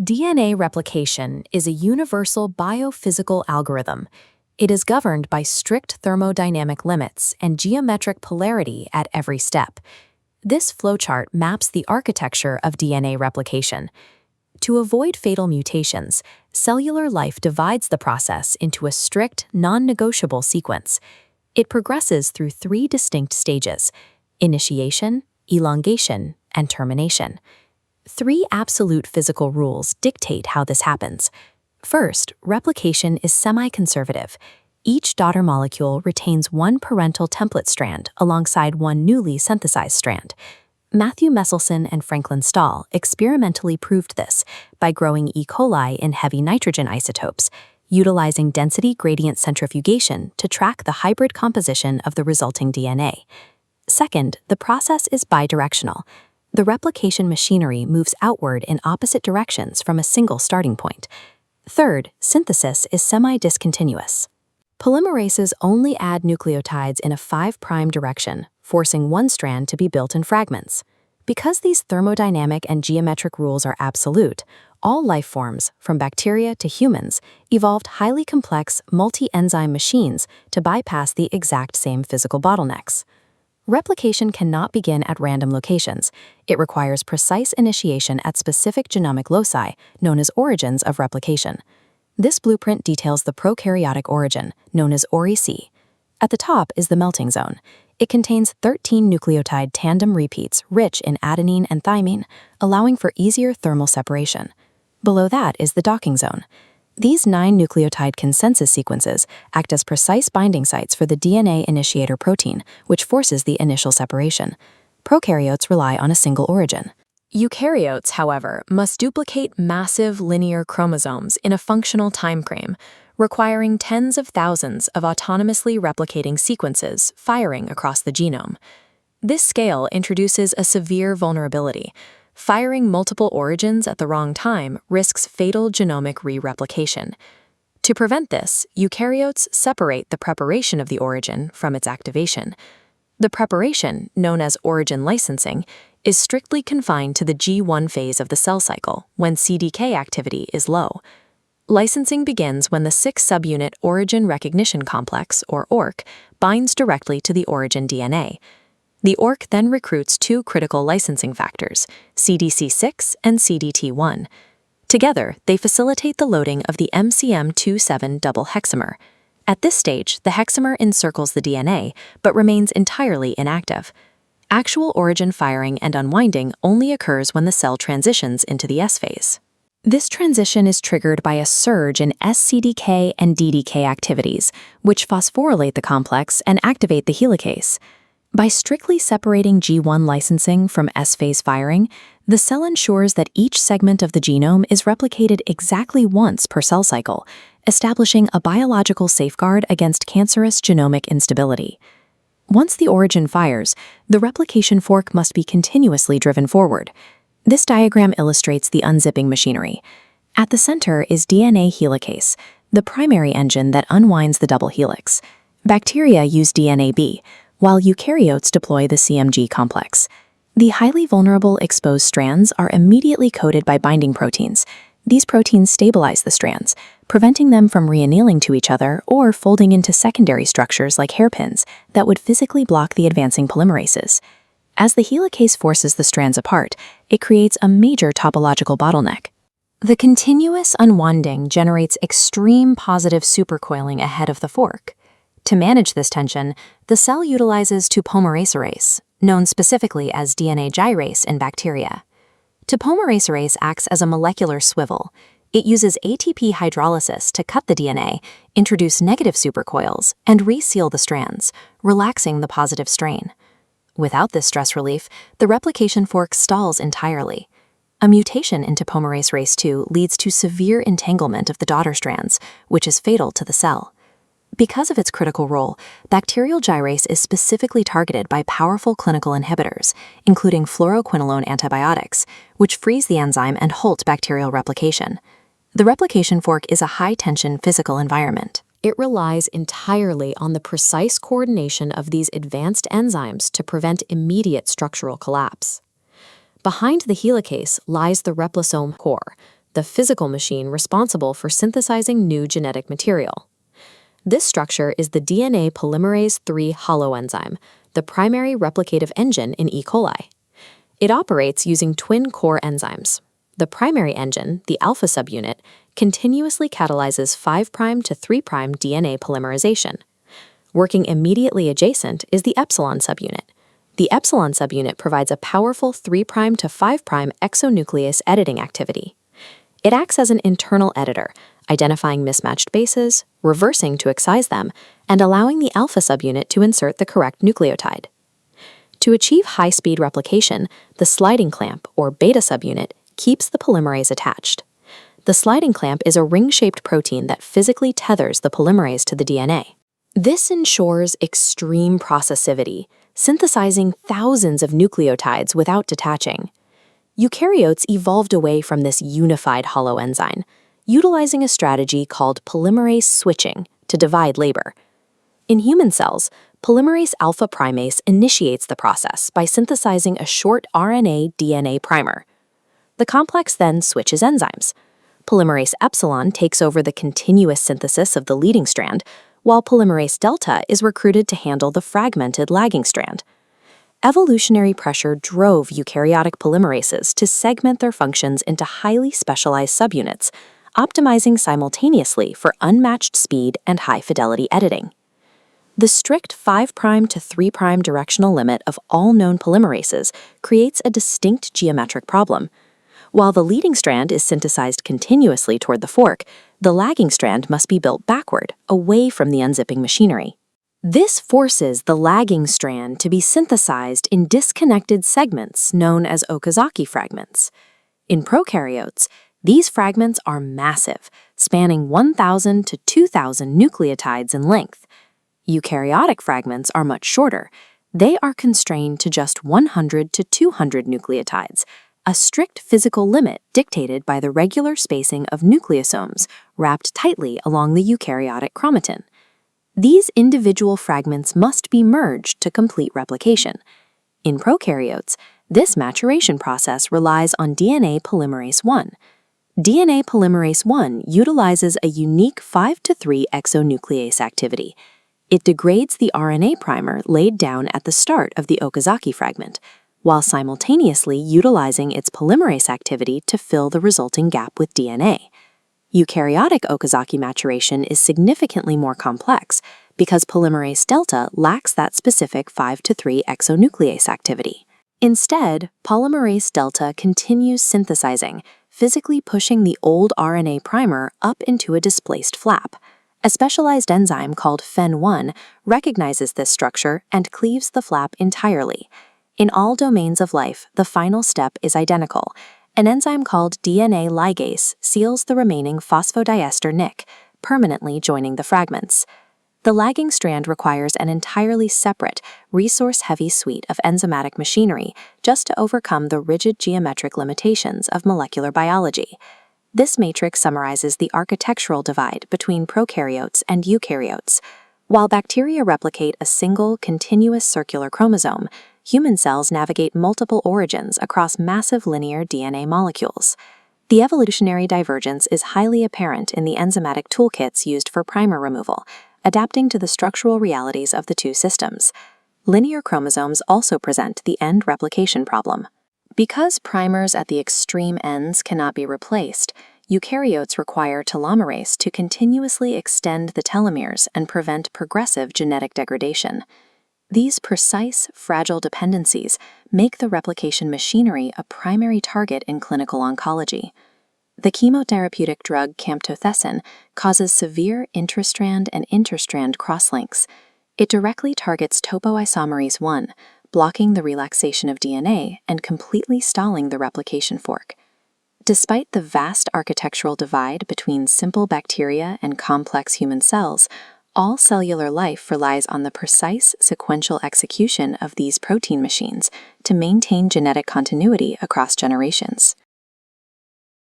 DNA replication is a universal biophysical algorithm. It is governed by strict thermodynamic limits and geometric polarity at every step. This flowchart maps the architecture of DNA replication. To avoid fatal mutations, cellular life divides the process into a strict, non-negotiable sequence. It progresses through three distinct stages: initiation, elongation, and termination. Three absolute physical rules dictate how this happens. First, replication is semi-conservative. Each daughter molecule retains one parental template strand alongside one newly synthesized strand. Matthew Meselson and Franklin Stahl experimentally proved this by growing E. coli in heavy nitrogen isotopes, utilizing density gradient centrifugation to track the hybrid composition of the resulting DNA. Second, the process is bidirectional. The replication machinery moves outward in opposite directions from a single starting point. Third, synthesis is semi-discontinuous. Polymerases only add nucleotides in a 5' direction, forcing one strand to be built in fragments. Because these thermodynamic and geometric rules are absolute, all life forms, from bacteria to humans, evolved highly complex multi-enzyme machines to bypass the exact same physical bottlenecks. Replication cannot begin at random locations. It requires precise initiation at specific genomic loci, known as origins of replication. This blueprint details the prokaryotic origin, known as ORIC. At the top is the melting zone. It contains 13 nucleotide tandem repeats rich in adenine and thymine, allowing for easier thermal separation. Below that is the docking zone. These 9 nucleotide consensus sequences act as precise binding sites for the DNA initiator protein, which forces the initial separation. Prokaryotes rely on a single origin. Eukaryotes, however, must duplicate massive linear chromosomes in a functional timeframe, requiring tens of thousands of autonomously replicating sequences firing across the genome. This scale introduces a severe vulnerability. Firing multiple origins at the wrong time risks fatal genomic re-replication. To prevent this, eukaryotes separate the preparation of the origin from its activation. The preparation, known as origin licensing, is strictly confined to the G1 phase of the cell cycle, when CDK activity is low. Licensing begins when the 6-subunit origin recognition complex, or ORC, binds directly to the origin DNA. The ORC then recruits 2 critical licensing factors, CDC6 and CDT1. Together, they facilitate the loading of the MCM27 double hexamer. At this stage, the hexamer encircles the DNA, but remains entirely inactive. Actual origin firing and unwinding only occurs when the cell transitions into the S phase. This transition is triggered by a surge in SCDK and DDK activities, which phosphorylate the complex and activate the helicase. By strictly separating G1 licensing from S-phase firing, the cell ensures that each segment of the genome is replicated exactly once per cell cycle, establishing a biological safeguard against cancerous genomic instability. Once the origin fires, the replication fork must be continuously driven forward. This diagram illustrates the unzipping machinery. At the center is DNA helicase, the primary engine that unwinds the double helix. Bacteria use DNA-B, while eukaryotes deploy the CMG complex. The highly vulnerable exposed strands are immediately coated by binding proteins. These proteins stabilize the strands, preventing them from reannealing to each other or folding into secondary structures like hairpins that would physically block the advancing polymerases. As the helicase forces the strands apart, it creates a major topological bottleneck. The continuous unwinding generates extreme positive supercoiling ahead of the fork. To manage this tension, the cell utilizes topomerase, known specifically as DNA gyrase in bacteria. Topomerase acts as a molecular swivel. It uses ATP hydrolysis to cut the DNA, introduce negative supercoils, and reseal the strands, relaxing the positive strain. Without this stress relief, the replication fork stalls entirely. A mutation in topomerase 2 leads to severe entanglement of the daughter strands, which is fatal to the cell. Because of its critical role, bacterial gyrase is specifically targeted by powerful clinical inhibitors, including fluoroquinolone antibiotics, which freeze the enzyme and halt bacterial replication. The replication fork is a high-tension physical environment. It relies entirely on the precise coordination of these advanced enzymes to prevent immediate structural collapse. Behind the helicase lies the replisome core, the physical machine responsible for synthesizing new genetic material. This structure is the DNA polymerase III holoenzyme, the primary replicative engine in E. coli. It operates using twin core enzymes. The primary engine, the alpha subunit, continuously catalyzes 5' to 3' DNA polymerization. Working immediately adjacent is the epsilon subunit. The epsilon subunit provides a powerful 3' to 5' exonuclease editing activity. It acts as an internal editor, identifying mismatched bases, reversing to excise them, and allowing the alpha subunit to insert the correct nucleotide. To achieve high-speed replication, the sliding clamp, or beta subunit, keeps the polymerase attached. The sliding clamp is a ring-shaped protein that physically tethers the polymerase to the DNA. This ensures extreme processivity, synthesizing thousands of nucleotides without detaching. Eukaryotes evolved away from this unified holoenzyme, utilizing a strategy called polymerase switching to divide labor. In human cells, polymerase alpha primase initiates the process by synthesizing a short RNA-DNA primer. The complex then switches enzymes. Polymerase epsilon takes over the continuous synthesis of the leading strand, while polymerase delta is recruited to handle the fragmented lagging strand. Evolutionary pressure drove eukaryotic polymerases to segment their functions into highly specialized subunits, optimizing simultaneously for unmatched speed and high-fidelity editing. The strict 5' to 3' directional limit of all known polymerases creates a distinct geometric problem. While the leading strand is synthesized continuously toward the fork, the lagging strand must be built backward, away from the unzipping machinery. This forces the lagging strand to be synthesized in disconnected segments known as Okazaki fragments. In prokaryotes, these fragments are massive, spanning 1,000 to 2,000 nucleotides in length. Eukaryotic fragments are much shorter. They are constrained to just 100 to 200 nucleotides, a strict physical limit dictated by the regular spacing of nucleosomes wrapped tightly along the eukaryotic chromatin. These individual fragments must be merged to complete replication. In prokaryotes, this maturation process relies on DNA polymerase I. DNA polymerase I utilizes a unique 5' to 3' exonuclease activity. It degrades the RNA primer laid down at the start of the Okazaki fragment, while simultaneously utilizing its polymerase activity to fill the resulting gap with DNA. Eukaryotic Okazaki maturation is significantly more complex because polymerase delta lacks that specific 5' to 3' exonuclease activity. Instead, polymerase delta continues synthesizing, physically pushing the old RNA primer up into a displaced flap. A specialized enzyme called FEN1 recognizes this structure and cleaves the flap entirely. In all domains of life, the final step is identical. An enzyme called DNA ligase seals the remaining phosphodiester nick, permanently joining the fragments. The lagging strand requires an entirely separate, resource-heavy suite of enzymatic machinery just to overcome the rigid geometric limitations of molecular biology. This matrix summarizes the architectural divide between prokaryotes and eukaryotes. While bacteria replicate a single, continuous circular chromosome, human cells navigate multiple origins across massive linear DNA molecules. The evolutionary divergence is highly apparent in the enzymatic toolkits used for primer removal, adapting to the structural realities of the two systems. Linear chromosomes also present the end replication problem. Because primers at the extreme ends cannot be replaced, eukaryotes require telomerase to continuously extend the telomeres and prevent progressive genetic degradation. These precise, fragile dependencies make the replication machinery a primary target in clinical oncology. The chemotherapeutic drug camptothecin causes severe intrastrand and interstrand crosslinks. It directly targets topoisomerase I, blocking the relaxation of DNA and completely stalling the replication fork. Despite the vast architectural divide between simple bacteria and complex human cells, all cellular life relies on the precise sequential execution of these protein machines to maintain genetic continuity across generations.